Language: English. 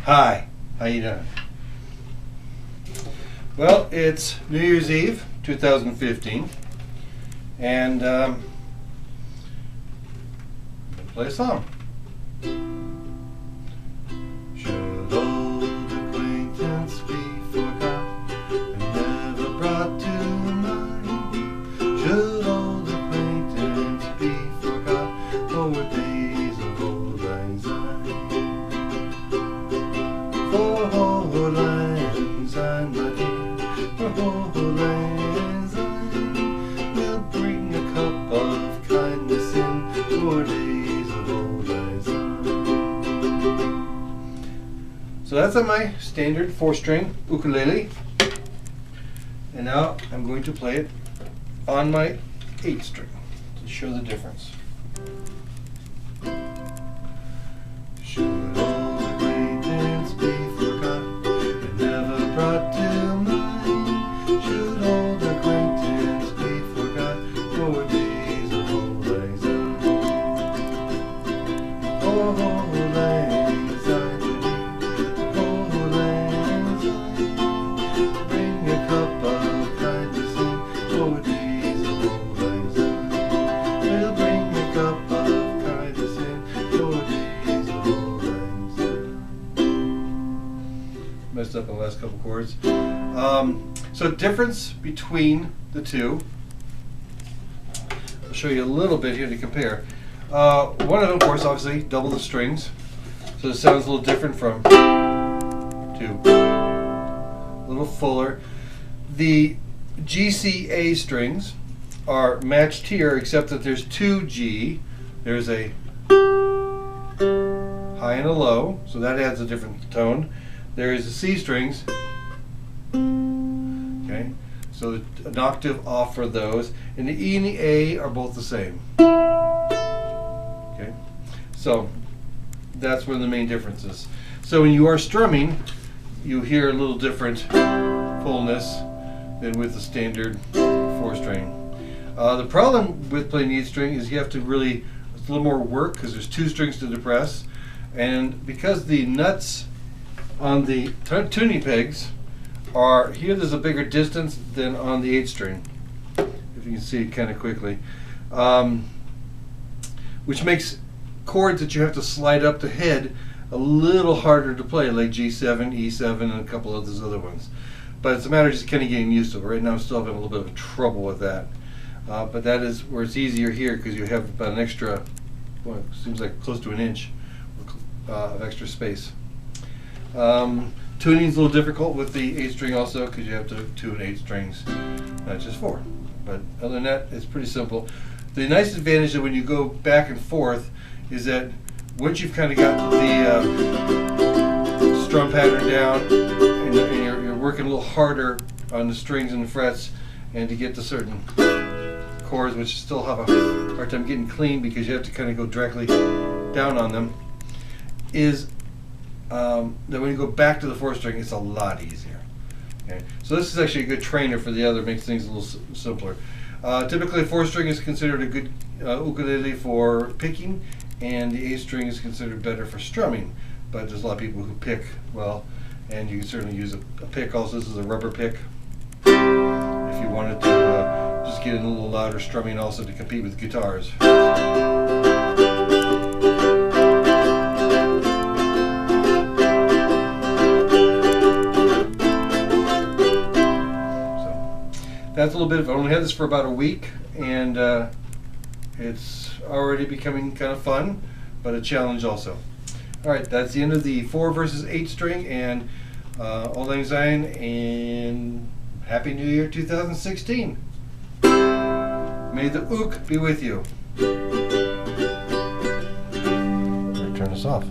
Hi, how you doing? Well, it's New Year's Eve, 2015, and I'm gonna play a song. Should old acquaintance be forgot and never brought to mind? Should old acquaintance be forgot for days of old lang syne? For old lang syne, my dear, for old lang syne, we'll bring a cup of kindness in for days of old lang syne. So that's on my standard 4-string ukulele, and now I'm going to play it on my 8-string to show the difference. Should old acquaintance be forgot and never brought to mind? Should old acquaintance be forgot for days of old lang syne? Oh, old lang syne, old lang syne, bring a cup of kindness in for days of old lang syne. We'll bring a cup of kindness in for days of old lang syne. Messed up the last couple chords. So difference between the two. I'll show you a little bit here to compare. One of them, of course, obviously double the strings, so it sounds a little different from 2. A little fuller. The GCA strings are matched here, except that there's 2 G. There's a high and a low, so that adds a different tone. There is the C strings. Okay, so an octave off for those, and the E and the A are both the same. Okay, so that's one of the main differences. So when you are strumming, you hear a little different fullness than with the standard 4-string. The problem with playing the 8-string is you have to really, it's a little more work because there's 2 strings to depress, and because the nuts on the tuning pegs are here, there's a bigger distance than on the 8-string, if you can see it kind of quickly, which makes chords that you have to slide up the head a little harder to play, like G7, E7, and a couple of those other ones. But it's a matter of just kind of getting used to it. Right now I'm still having a little bit of trouble with that. But that is where it's easier here, because you have about an extra, well, it seems like close to an inch of extra space. Tuning is a little difficult with the 8-string also, because you have to tune 8 strings, not just 4. But other than that, it's pretty simple. The nice advantage that when you go back and forth is that once you've kind of got the strum pattern down, and you're working a little harder on the strings and the frets, and to get to certain chords which still have a hard time getting clean because you have to kind of go directly down on them, is that when you go back to the 4-string, it's a lot easier. Okay? So this is actually a good trainer for the other, makes things a little simpler. Typically, a 4-string is considered a good ukulele for picking, and the 8-string is considered better for strumming. But there's a lot of people who pick well, and you can certainly use a pick also. This is a rubber pick. If you wanted to just get in a little louder strumming also to compete with guitars. That's a little bit of, I only had this for about a week, and it's already becoming kind of fun, but a challenge also. Alright, that's the end of the 4 versus 8-string, and Auld Lang Syne, and Happy New Year 2016. May the ook be with you. Turn this off.